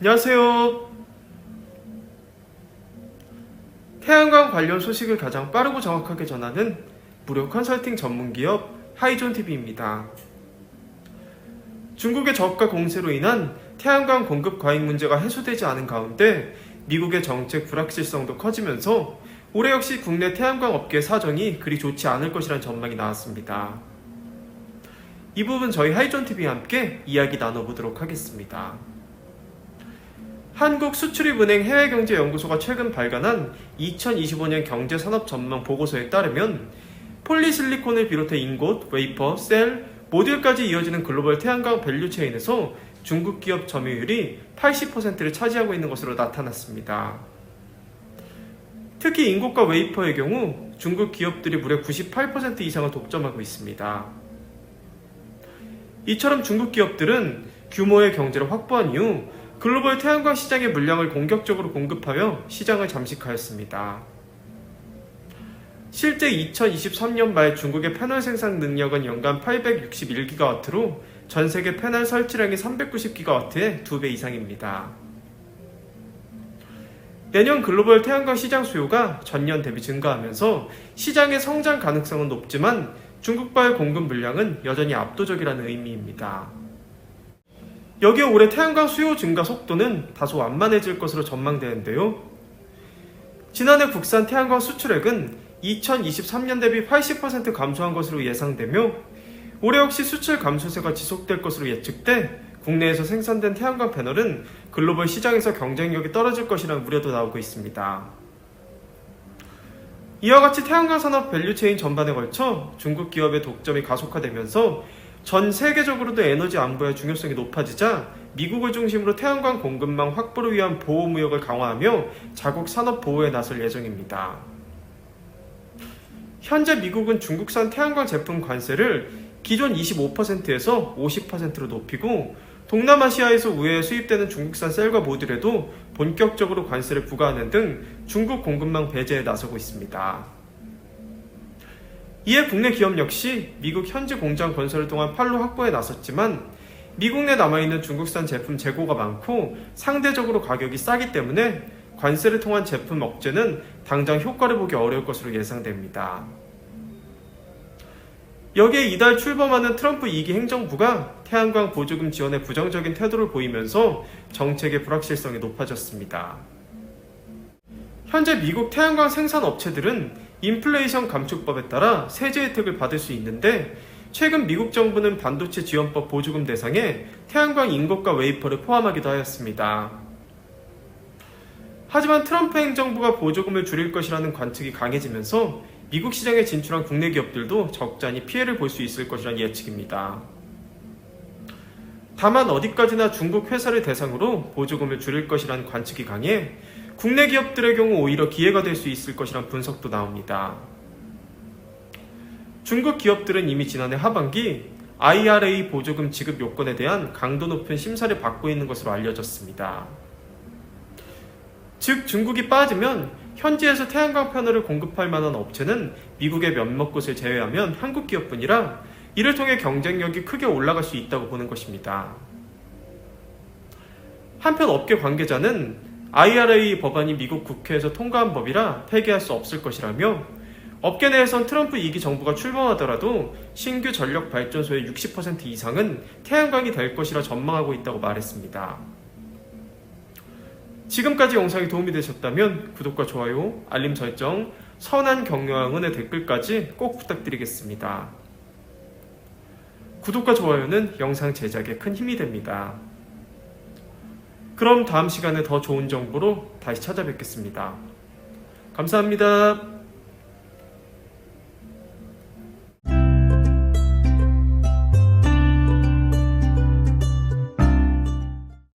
안녕하세요. 태양광 관련 소식을 가장 빠르고 정확하게 전하는 무료 컨설팅 전문기업 하이존TV입니다. 중국의 저가 공세로 인한 태양광 공급 과잉 문제가 해소되지 않은 가운데 미국의 정책 불확실성도 커지면서 올해 역시 국내 태양광 업계 사정이 그리 좋지 않을 것이라는 전망이 나왔습니다. 이 부분 저희 하이존TV와 함께 이야기 나눠보도록 하겠습니다. 한국수출입은행 해외경제연구소가 최근 발간한 2025년 경제산업 전망 보고서에 따르면 폴리실리콘을 비롯해 인곳, 웨이퍼, 셀, 모듈까지 이어지는 글로벌 태양광 밸류체인에서 중국 기업 점유율이 80%를 차지하고 있는 것으로 나타났습니다. 특히 인곳과 웨이퍼의 경우 중국 기업들이 무려 98% 이상을 독점하고 있습니다. 이처럼 중국 기업들은 규모의 경제를 확보한 이후 글로벌 태양광 시장의 물량을 공격적으로 공급하며 시장을 잠식하였습니다. 실제 2023년 말 중국의 패널 생산 능력은 연간 861GW로 전 세계 패널 설치량이 390GW의 2배 이상입니다. 내년 글로벌 태양광 시장 수요가 전년 대비 증가하면서 시장의 성장 가능성은 높지만 중국과의 공급 물량은 여전히 압도적이라는 의미입니다. 여기에 올해 태양광 수요 증가 속도는 다소 완만해질 것으로 전망되는데요. 지난해 국산 태양광 수출액은 2023년 대비 80% 감소한 것으로 예상되며 올해 역시 수출 감소세가 지속될 것으로 예측돼 국내에서 생산된 태양광 패널은 글로벌 시장에서 경쟁력이 떨어질 것이라는 우려도 나오고 있습니다. 이와 같이 태양광 산업 밸류체인 전반에 걸쳐 중국 기업의 독점이 가속화되면서 전 세계적으로도 에너지 안보의 중요성이 높아지자 미국을 중심으로 태양광 공급망 확보를 위한 보호무역을 강화하며 자국 산업 보호에 나설 예정입니다. 현재 미국은 중국산 태양광 제품 관세를 기존 25%에서 50%로 높이고 동남아시아에서 우회에 수입되는 중국산 셀과 모듈에도 본격적으로 관세를 부과하는 등 중국 공급망 배제에 나서고 있습니다. 이에 국내 기업 역시 미국 현지 공장 건설을 통한 판로 확보에 나섰지만 미국 내 남아있는 중국산 제품 재고가 많고 상대적으로 가격이 싸기 때문에 관세를 통한 제품 억제는 당장 효과를 보기 어려울 것으로 예상됩니다. 여기에 이달 출범하는 트럼프 2기 행정부가 태양광 보조금 지원에 부정적인 태도를 보이면서 정책의 불확실성이 높아졌습니다. 현재 미국 태양광 생산 업체들은 인플레이션 감축법에 따라 세제 혜택을 받을 수 있는데 최근 미국 정부는 반도체 지원법 보조금 대상에 태양광 인곳과 웨이퍼를 포함하기도 하였습니다. 하지만 트럼프 행정부가 보조금을 줄일 것이라는 관측이 강해지면서 미국 시장에 진출한 국내 기업들도 적잖이 피해를 볼 수 있을 것이라는 예측입니다. 다만 어디까지나 중국 회사를 대상으로 보조금을 줄일 것이라는 관측이 강해 국내 기업들의 경우 오히려 기회가 될 수 있을 것이란 분석도 나옵니다. 중국 기업들은 이미 지난해 하반기 IRA 보조금 지급 요건에 대한 강도 높은 심사를 받고 있는 것으로 알려졌습니다. 즉 중국이 빠지면 현지에서 태양광 패널을 공급할 만한 업체는 미국의 몇몇 곳을 제외하면 한국 기업뿐이라 이를 통해 경쟁력이 크게 올라갈 수 있다고 보는 것입니다. 한편 업계 관계자는 IRA 법안이 미국 국회에서 통과한 법이라 폐기할 수 없을 것이라며 업계 내에선 트럼프 2기 정부가 출범하더라도 신규 전력 발전소의 60% 이상은 태양광이 될 것이라 전망하고 있다고 말했습니다. 지금까지 영상이 도움이 되셨다면 구독과 좋아요, 알림 설정, 선한 격려와 응원의 댓글까지 꼭 부탁드리겠습니다. 구독과 좋아요는 영상 제작에 큰 힘이 됩니다. 그럼 다음 시간에 더 좋은 정보로 다시 찾아뵙겠습니다. 감사합니다.